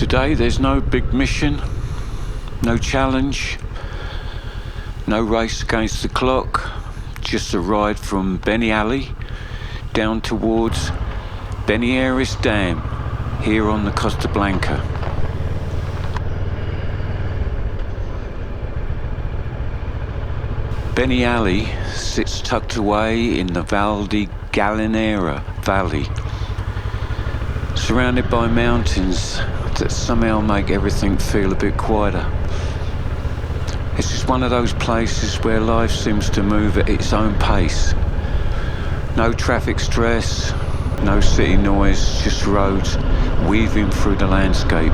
Today there's no big mission, no challenge, no race against the clock, just a ride from Beniali down towards Beniarres Dam here on the Costa Blanca. Beniali sits tucked away in the Val di Gallinera Valley, surrounded by mountains that somehow make everything feel a bit quieter. It's just one of those places where life seems to move at its own pace. No traffic stress, no city noise, just roads weaving through the landscape.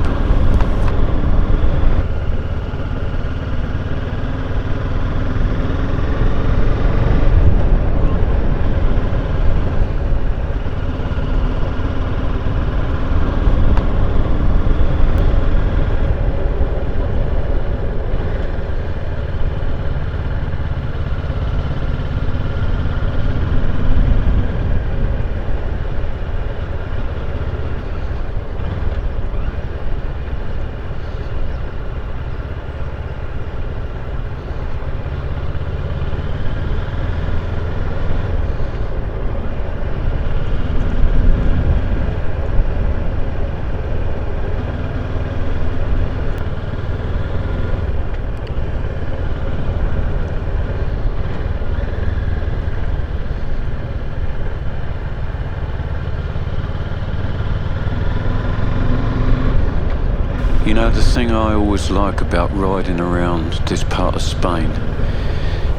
You know, the thing I always like about riding around this part of Spain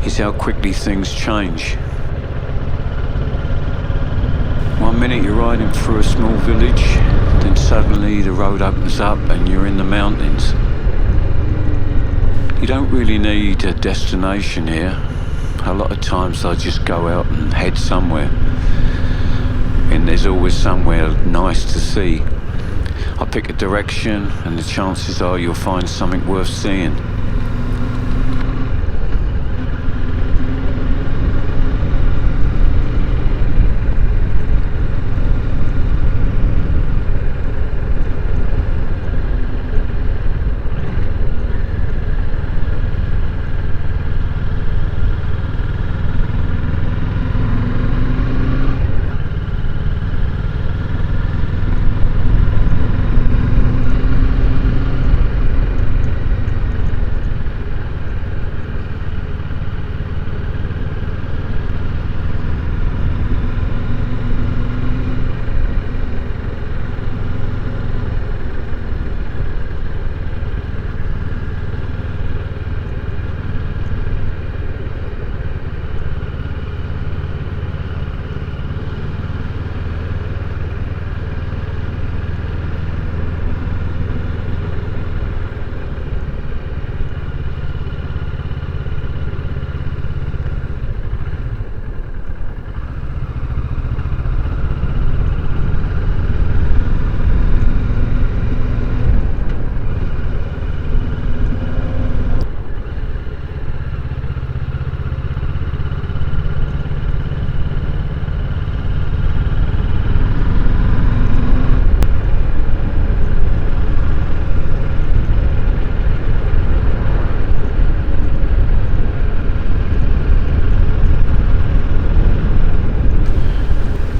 is how quickly things change. One minute you're riding through a small village, then suddenly the road opens up and you're in the mountains. You don't really need a destination here. A lot of times I just go out and head somewhere, and there's always somewhere nice to see. I pick a direction and the chances are you'll find something worth seeing.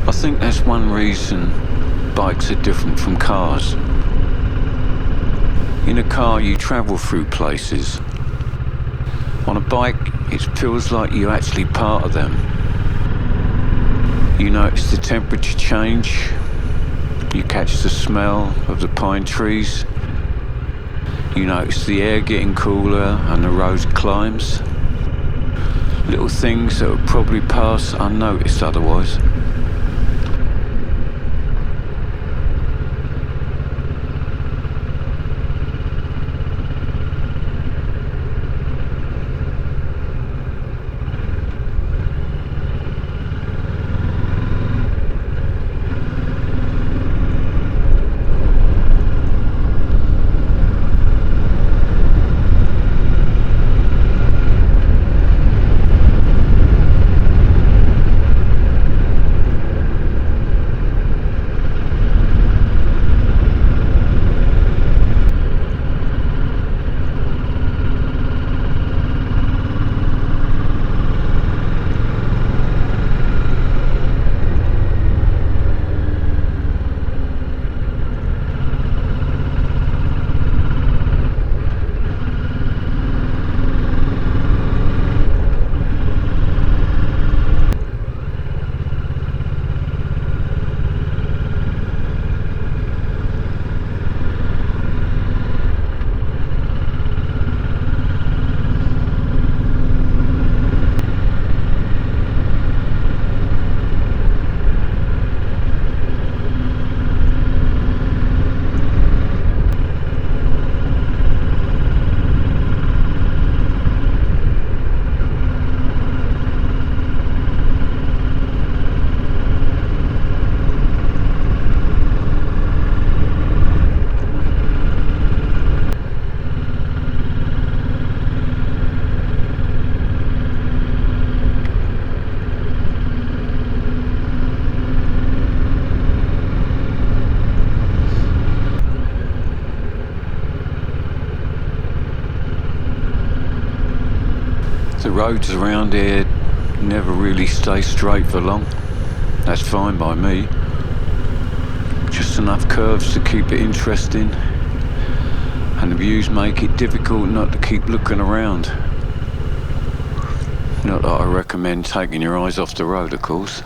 I think that's one reason bikes are different from cars. In a car you travel through places. On a bike it feels like you're actually part of them. You notice the temperature change, you catch the smell of the pine trees, you notice the air getting cooler and the road climbs. Little things that would probably pass unnoticed otherwise. roads around here never really stay straight for long. That's fine by me. Just enough curves to keep it interesting, and the views make it difficult not to keep looking around. Not that I recommend taking your eyes off the road, of course.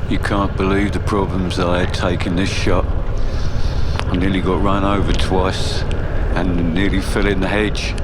You can't believe the problems I had taking this shot. I nearly got run over twice and nearly fell in the hedge.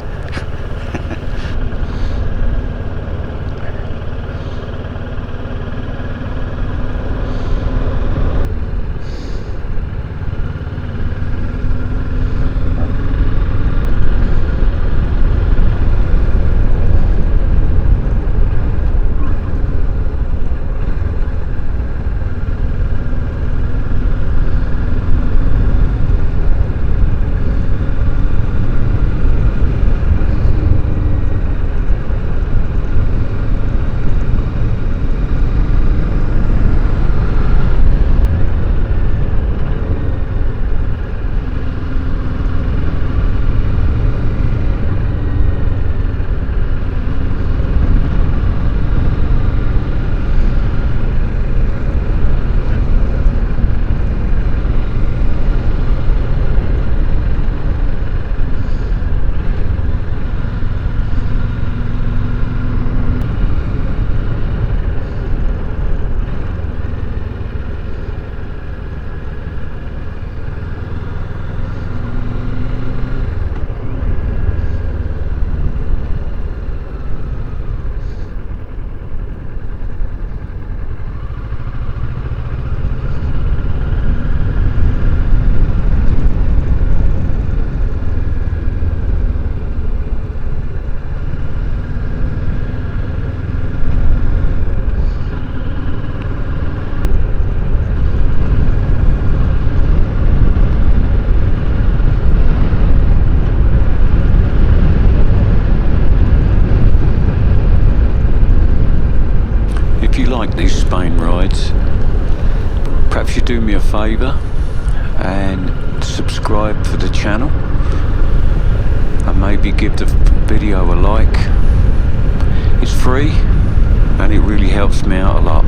If you like these Spain rides, perhaps you do me a favour and subscribe for the channel, and maybe give the video a like. It's free and it really helps me out a lot.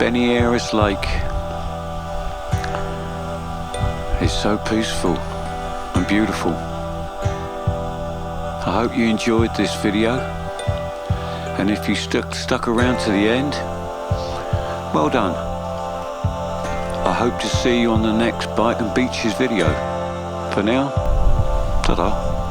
Beniarres Lake is so peaceful and beautiful. I hope you enjoyed this video, and if you stuck around to the end, well done. I hope to see you on the next Bike and Beaches video. For now, ta-da.